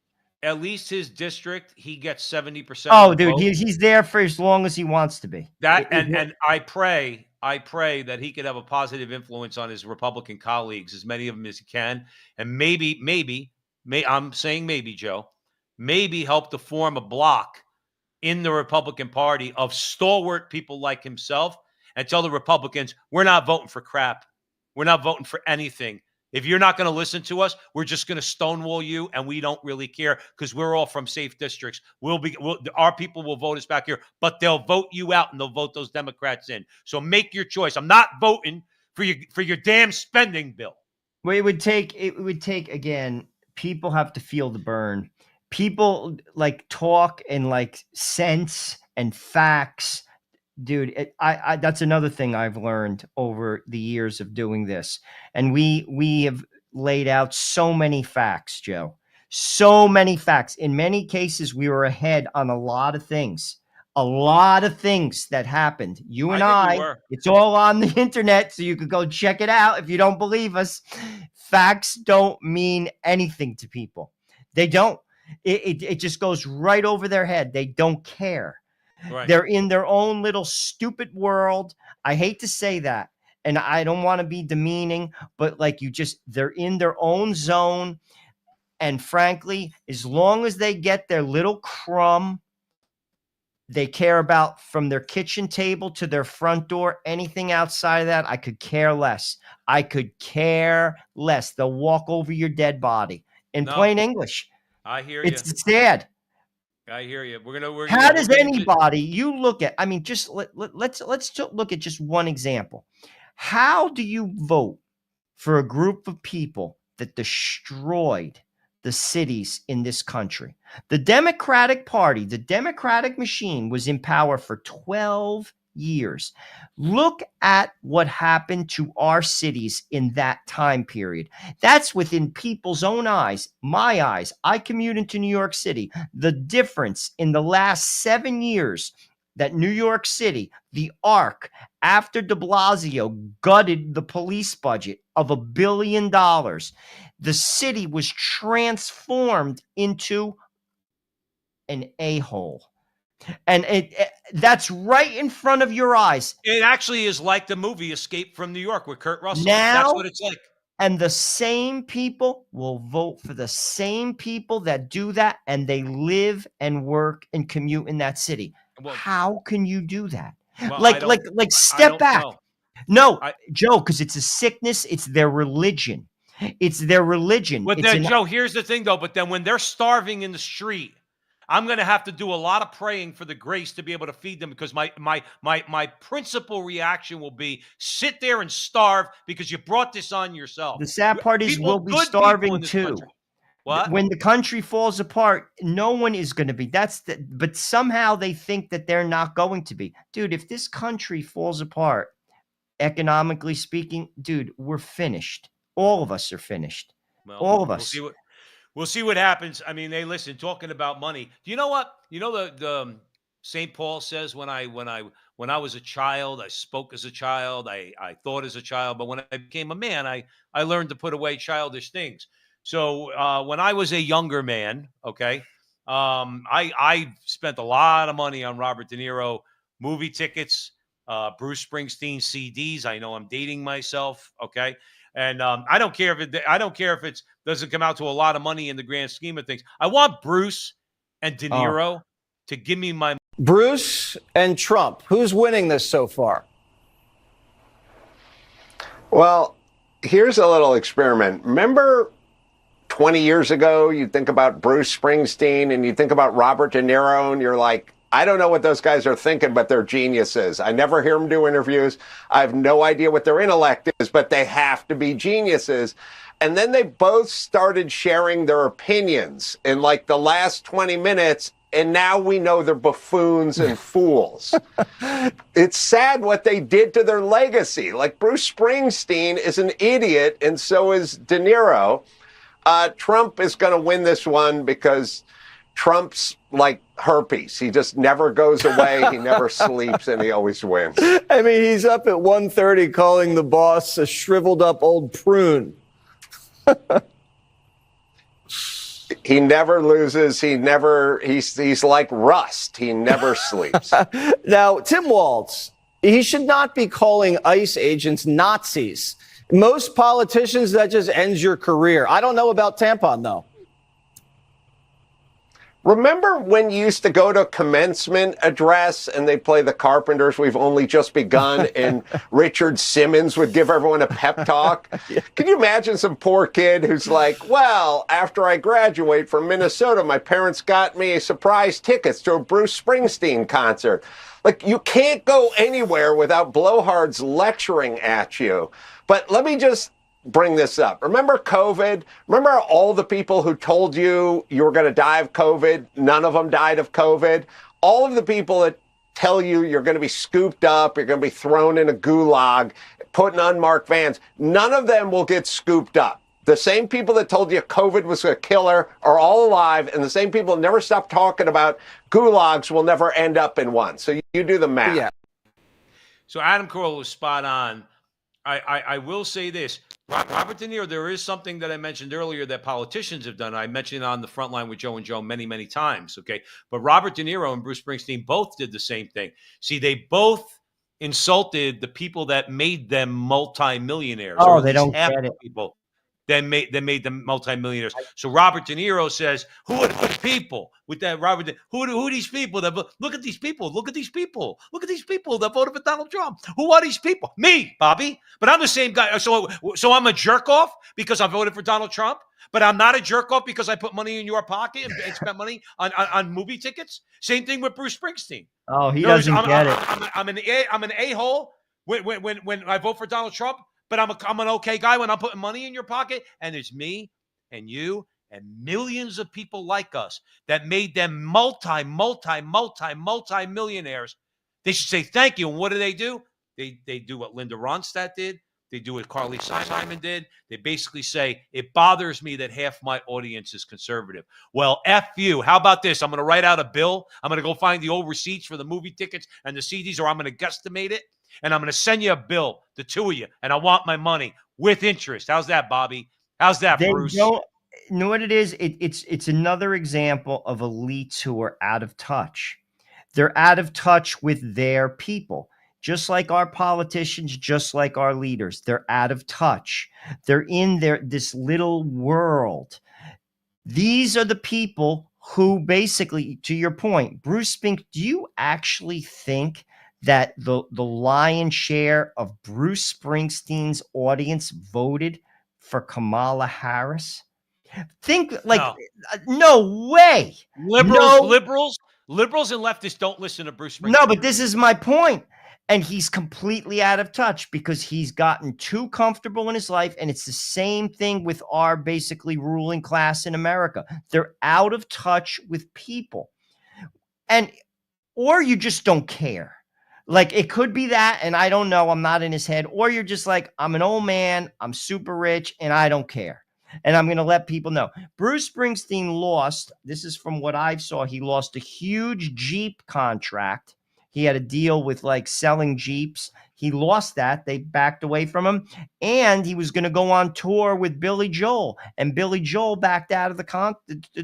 At least his district, he gets 70%. Oh, dude, he's there for as long as he wants to be. And I pray that he could have a positive influence on his Republican colleagues, as many of them as he can, and maybe I'm saying maybe, Joe, maybe help to form a bloc in the Republican Party of stalwart people like himself, and tell the Republicans, we're not voting for crap, we're not voting for anything. If you're not going to listen to us, we're just going to stonewall you, and we don't really care because we're all from safe districts. Our people will vote us back here, but they'll vote you out and they'll vote those Democrats in. So make your choice. I'm not voting for your damn spending bill. Well, it would take again. People have to feel the burn. People like talk and like sense and facts. Dude, I that's another thing I've learned over the years of doing this. And we have laid out so many facts, Joe. So many facts. In many cases, we were ahead on a lot of things. A lot of things that happened. You and I it's all on the internet, so you could go check it out if you don't believe us. Facts don't mean anything to people. They don't. It just goes right over their head. They don't care. Right. They're in their own little stupid world. I hate to say that, and I don't want to be demeaning, but like they're in their own zone. And frankly, as long as they get their little crumb, they care about from their kitchen table to their front door. Anything outside of that, I could care less. I could care less. They'll walk over your dead body in plain English. I hear you. It's sad. I hear you. How does anybody you look at? I mean, just let's look at just one example. How do you vote for a group of people that destroyed the cities in this country? The Democratic Party, the Democratic machine was in power for 12 years. Look at what happened to our cities in that time period. That's within people's own eyes, my eyes. I commute into New York City. The difference in the last 7 years that New York City, the ARC, after de Blasio gutted the police budget of $1 billion, the city was transformed into an a-hole. And that's right in front of your eyes. It actually is like the movie Escape from New York with Kurt Russell. Now, that's what it's like. And the same people will vote for the same people that do that, and they live and work and commute in that city. Well, how can you do that? Like step back. No, Joe, because it's a sickness. It's their religion. It's their religion. But then, Joe, here's the thing, though. But then when they're starving in the street, I'm going to have to do a lot of praying for the grace to be able to feed them, because my principal reaction will be sit there and starve because you brought this on yourself. The sad part is we'll be starving too. What? When the country falls apart, no one is going to be. But somehow they think that they're not going to be. Dude, if this country falls apart, economically speaking, dude, we're finished. All of us are finished. Well, all of us. We'll see what happens. I mean, listen, talking about money. Do you know what? You know the St. Paul says when I was a child, I spoke as a child, I thought as a child, but when I became a man, I learned to put away childish things. So when I was a younger man, okay, I spent a lot of money on Robert De Niro movie tickets. Bruce Springsteen CDs. I know I'm dating myself. Okay. And I don't care if it doesn't come out to a lot of money in the grand scheme of things. I want Bruce and De Niro to give me my Bruce and Trump. Who's winning this so far? Well, here's a little experiment. Remember 20 years ago, you think about Bruce Springsteen and you think about Robert De Niro, and you're like, I don't know what those guys are thinking, but they're geniuses. I never hear them do interviews. I have no idea what their intellect is, but they have to be geniuses. And then they both started sharing their opinions in like the last 20 minutes. And now we know they're buffoons and fools. It's sad what they did to their legacy. Like Bruce Springsteen is an idiot, and so is De Niro. Trump is going to win this one because Trump's like herpes. He just never goes away. He never sleeps, and he always wins. I mean, he's up at 1:30 calling the boss a shriveled up old prune. He never loses. He's like rust. He never sleeps. Now, Tim Walz, he should not be calling ICE agents Nazis. Most politicians, that just ends your career. I don't know about tampon, though. Remember when you used to go to a commencement address and they play the Carpenters, We've Only Just Begun, and Richard Simmons would give everyone a pep talk? Can you imagine some poor kid who's like, well, after I graduate from Minnesota, my parents got me surprise tickets to a Bruce Springsteen concert. Like, you can't go anywhere without blowhards lecturing at you. But let me just bring this up. Remember COVID? Remember all the people who told you you were going to die of COVID? None of them died of COVID. All of the people that tell you you're going to be scooped up, you're going to be thrown in a gulag, put in unmarked vans, none of them will get scooped up. The same people that told you COVID was a killer are all alive, and the same people that never stop talking about gulags will never end up in one. So you do the math. Yeah. So Adam Carolla was spot on. I will say this. Robert De Niro, there is something that I mentioned earlier that politicians have done. I mentioned it on the front line with Joe and Joe many, many times. Okay. But Robert De Niro and Bruce Springsteen both did the same thing. See, they both insulted the people that made them multimillionaires. Oh, they don't get it. People that made them multimillionaires. So Robert De Niro says, "Who are the people with that Robert? Who are these people that look at these people? Look at these people! Look at these people that voted for Donald Trump. Who are these people? Me, Bobby. But I'm the same guy. So I'm a jerk off because I voted for Donald Trump. But I'm not a jerk off because I put money in your pocket and spent money on movie tickets. Same thing with Bruce Springsteen. Oh, he doesn't get it. I'm an a-hole when I vote for Donald Trump. But I'm an okay guy when I'm putting money in your pocket. And there's me and you and millions of people like us that made them multi-millionaires. They should say thank you. And what do? They do what Linda Ronstadt did. They do what Carly Simon did. They basically say, it bothers me that half my audience is conservative. Well, F you. How about this? I'm going to write out a bill. I'm going to go find the old receipts for the movie tickets and the CDs, or I'm going to guesstimate it. And I'm going to send you a bill, the two of you, and I want my money with interest. How's that, Bobby? How's that, Bruce? You know what it is? It's another example of elites who are out of touch. They're out of touch with their people, just like our politicians, just like our leaders. They're out of touch. They're in this little world. These are the people who basically, to your point, Bruce Spink, do you actually think that the lion's share of Bruce Springsteen's audience voted for Kamala Harris? Think like, no way. Liberals and leftists don't listen to Bruce Springsteen. No, but this is my point. And he's completely out of touch because he's gotten too comfortable in his life. And it's the same thing with our basically ruling class in America. They're out of touch with people. Or you just don't care. Like, it could be that, and I don't know, I'm not in his head. Or you're just like, I'm an old man, I'm super rich, and I don't care. And I'm going to let people know. Bruce Springsteen lost, this is from what I saw, he lost a huge Jeep contract He had a deal with like selling Jeeps. He lost that. They backed away from him. And he was going to go on tour with Billy Joel. And Billy Joel backed out of the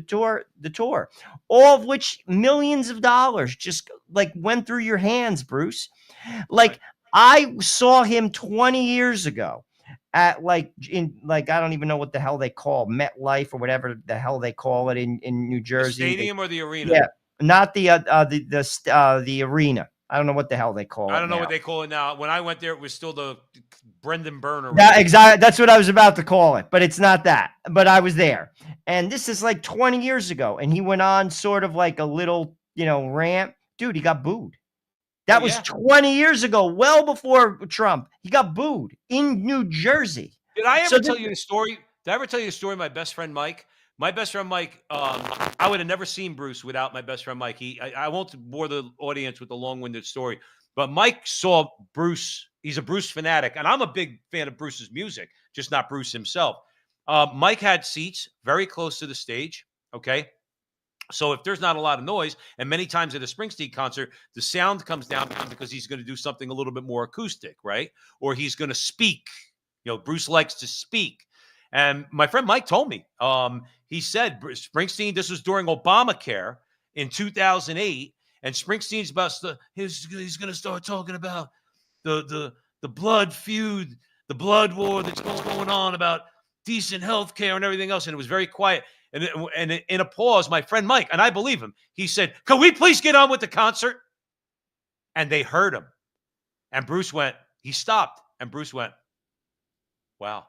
tour. All of which millions of dollars just like went through your hands, Bruce. Like I saw him 20 years ago at like I don't even know what the hell they call MetLife or whatever the hell they call it in New Jersey. The stadium or the arena? Yeah, not the arena. I don't know what the hell they call it. I don't know now. what they call it now. When I went there, it was still the Brendan Burner. Yeah, exactly. That's what I was about to call it, but it's not that. But I was there, and this is like 20 years ago, and he went on sort of like a little, rant. Dude, he got booed. That was 20 years ago, well before Trump. He got booed in New Jersey. Did I ever tell you the story? Did I ever tell you the story of my best friend Mike? My best friend Mike, I would have never seen Bruce without my best friend Mike. I won't bore the audience with the long-winded story, but Mike saw Bruce. He's a Bruce fanatic, and I'm a big fan of Bruce's music, just not Bruce himself. Mike had seats very close to the stage, okay? So if there's not a lot of noise, and many times at a Springsteen concert, the sound comes down because he's going to do something a little bit more acoustic, right? Or he's going to speak. Bruce likes to speak. And my friend Mike told me, he said, Springsteen, this was during Obamacare in 2008, and Springsteen's he's going to start talking about the blood feud, the blood war that's going on about decent health care and everything else. And it was very quiet. And in a pause, my friend Mike, and I believe him, he said, "Can we please get on with the concert?" And they heard him. And Bruce went, he stopped. And Bruce went, "Wow."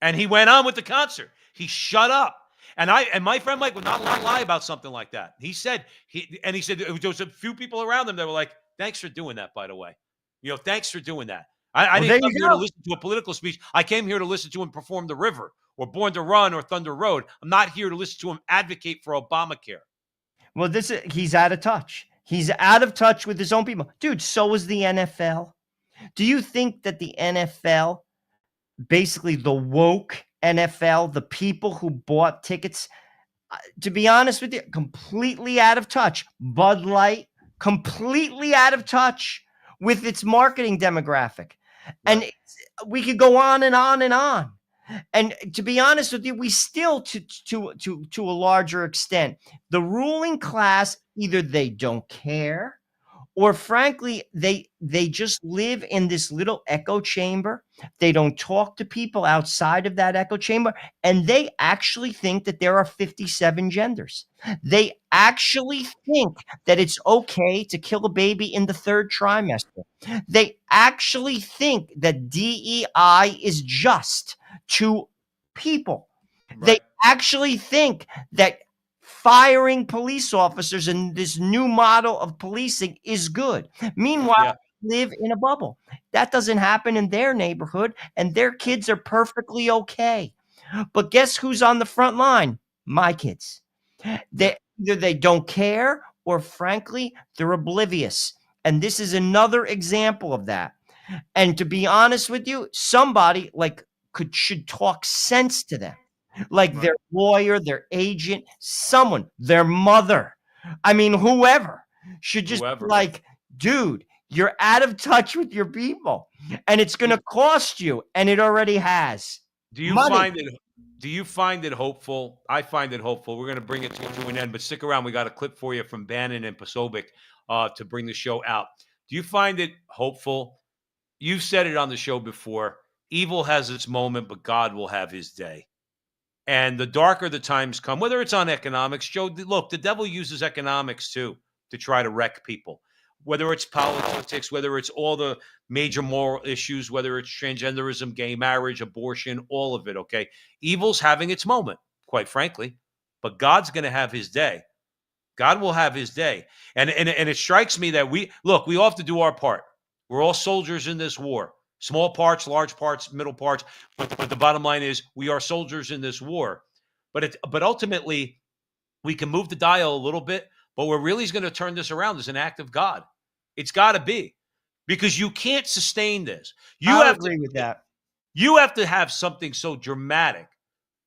And he went on with the concert. He shut up. And my friend Mike would not lie about something like that. He said, there was a few people around him that were like, "Thanks for doing that, by the way. Thanks for doing that." I didn't come here to listen to a political speech. I came here to listen to him perform The River or Born to Run or Thunder Road. I'm not here to listen to him advocate for Obamacare. Well, he's out of touch. He's out of touch with his own people. Dude, so is the NFL. Do you think that the NFL, basically the woke NFL, the people who bought tickets, to be honest with you, completely out of touch. Bud Light, completely out of touch with its marketing demographic. And we could go on and on and on. And to be honest with you, we still, to a larger extent, the ruling class, either they don't care, or frankly, they just live in this little echo chamber. They don't talk to people outside of that echo chamber, and they actually think that there are 57 genders. They actually think that it's okay to kill a baby in the third trimester. They actually think that DEI is just to people. Right. They actually think that firing police officers and this new model of policing is good. Meanwhile, they live in a bubble. That doesn't happen in their neighborhood, and their kids are perfectly okay. But guess who's on the front line? My kids. Either they don't care, or frankly, they're oblivious. And this is another example of that. And to be honest with you, somebody should talk sense to them. Their lawyer, their agent, someone, their mother. I mean, whoever should just be like, dude, you're out of touch with your people, and it's going to cost you, and it already has. Do you find it hopeful? I find it hopeful. We're going to bring it to an end, but stick around. We got a clip for you from Bannon and Posobiec to bring the show out. Do you find it hopeful? You've said it on the show before. Evil has its moment, but God will have his day. And the darker the times come, whether it's on economics, Joe, look, the devil uses economics too to try to wreck people. Whether it's politics, whether it's all the major moral issues, whether it's transgenderism, gay marriage, abortion, all of it, okay? Evil's having its moment, quite frankly, but God's going to have his day. God will have his day. And it strikes me that we all have to do our part. We're all soldiers in this war. Small parts, large parts, middle parts. But the bottom line is we are soldiers in this war. But ultimately, we can move the dial a little bit, but what really is going to turn this around is an act of God. It's got to be. Because you can't sustain this. I agree with that. You have to have something so dramatic.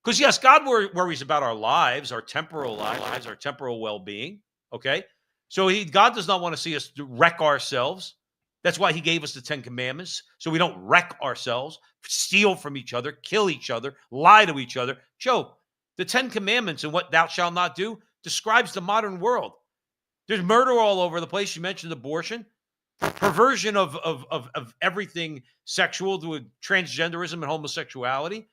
Because, yes, God worries about our lives, our temporal lives, our temporal well-being, okay? So God does not want to see us wreck ourselves. That's why he gave us the 10 commandments, so we don't wreck ourselves, steal from each other, kill each other, lie to each other. Joe, the 10 commandments and what thou shalt not do describes the modern world. There's murder all over the place. You mentioned abortion, perversion of everything sexual to transgenderism and homosexuality.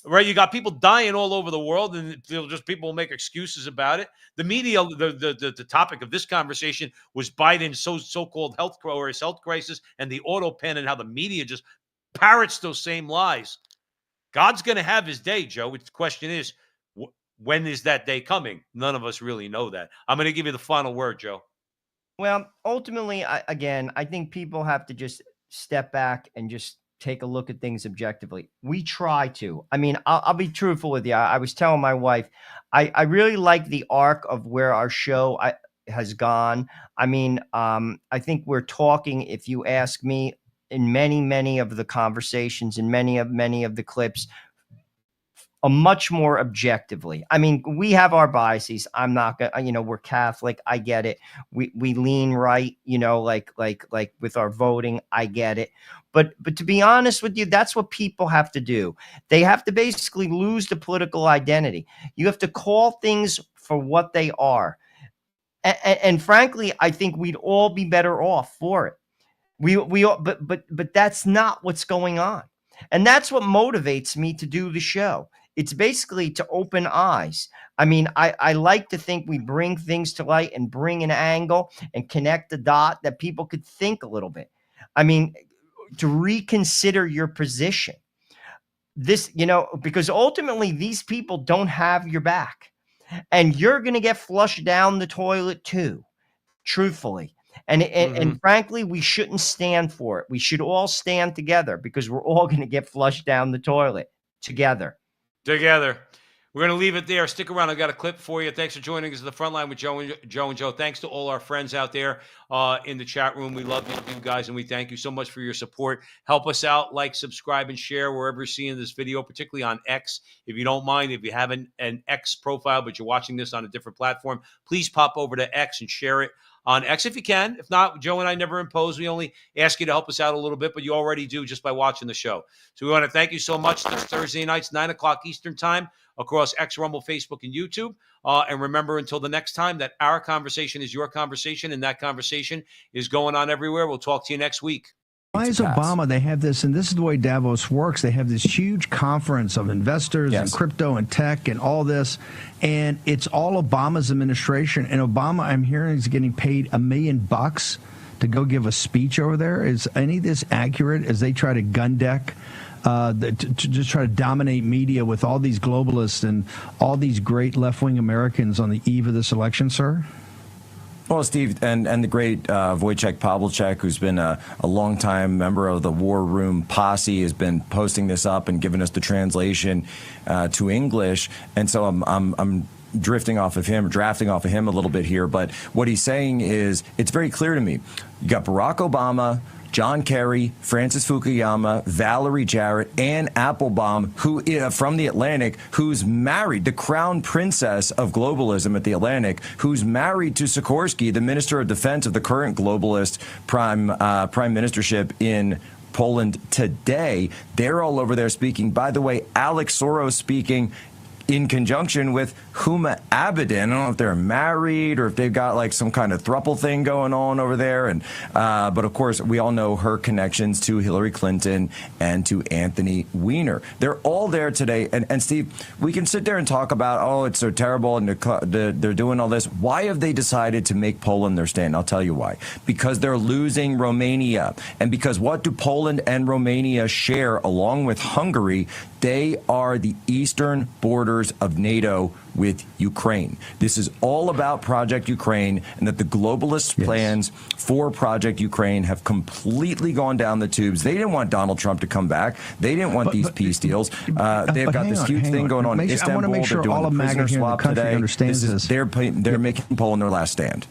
Right, you got people dying all over the world, and people will make excuses about it. The media, the topic of this conversation was Biden's so-called health crisis and the auto pen, and how the media just parrots those same lies. God's going to have his day, Joe. The question is, when is that day coming? None of us really know that. I'm going to give you the final word, Joe. Well, ultimately, I think people have to just step back and just take a look at things objectively. We try to. I mean, I'll be truthful with you. I was telling my wife, I really like the arc of where our show has gone. I mean, I think we're talking, if you ask me, in many of the conversations and many of the clips, a much more objectively. I mean, we have our biases. I'm not gonna, we're Catholic. I get it. We lean right, like with our voting. I get it. But to be honest with you, that's what people have to do. They have to basically lose the political identity. You have to call things for what they are. And frankly, I think we'd all be better off for it. But that's not what's going on. And that's what motivates me to do the show. It's basically to open eyes. I mean, I like to think we bring things to light and bring an angle and connect the dot that people could think a little bit. I mean, to reconsider your position. This, because ultimately these people don't have your back. And you're going to get flushed down the toilet too, truthfully. And frankly, we shouldn't stand for it. We should all stand together, because we're all going to get flushed down the toilet together. We're going to leave it there. Stick around. I got a clip for you. Thanks for joining us at the front line with Joe and Joe. Thanks to all our friends out there in the chat room. We love you guys, and we thank you so much for your support. Help us out. Like, subscribe, and share wherever you're seeing this video, particularly on X. If you don't mind, if you have an X profile, but you're watching this on a different platform, please pop over to X and share it on X if you can. If not, Joe and I never impose. We only ask you to help us out a little bit, but you already do just by watching the show. So we want to thank you so much. This Thursday nights, 9 o'clock Eastern time, across X, Rumble, Facebook, and YouTube. And remember, until the next time, that our conversation is your conversation, and that conversation is going on everywhere. We'll talk to you next week. Why is Obama, they have this, and this is the way Davos works, they have this huge conference of investors and crypto and tech and all this, and it's all Obama's administration. And Obama, I'm hearing, is getting paid $1 million to go give a speech over there. Is any of this accurate as they try to gun deck, to just try to dominate media with all these globalists and all these great left-wing Americans on the eve of this election, sir? Well, Steve, and the great Wojciech Pawelczyk, who's been a longtime member of the War Room Posse, has been posting this up and giving us the translation to English. And so I'm drafting off of him a little bit here. But what he's saying is, it's very clear to me. You got Barack Obama, John Kerry, Francis Fukuyama, Valerie Jarrett, Ann Applebaum, who from the Atlantic, who's married, the crown princess of globalism at the Atlantic, who's married to Sikorsky, the Minister of Defense of the current globalist prime ministership in Poland today. They're all over there speaking. By the way, Alex Soros speaking in conjunction with Huma Abedin. I don't know if they're married or if they've got like some kind of throuple thing going on over there. And but of course, we all know her connections to Hillary Clinton and to Anthony Weiner. They're all there today. And Steve, we can sit there and talk about, oh, it's so terrible and they're doing all this. Why have they decided to make Poland their stand? I'll tell you why. Because they're losing Romania. And because what do Poland and Romania share along with Hungary? They are the eastern borders of NATO with Ukraine. This is all about Project Ukraine, and that the globalists' plans for Project Ukraine have completely gone down the tubes. They didn't want Donald Trump to come back. They didn't want these peace deals. They've got this huge thing going on in Istanbul. I want to make sure all of MAGA here in the country understands this. They're making Poland their last stand.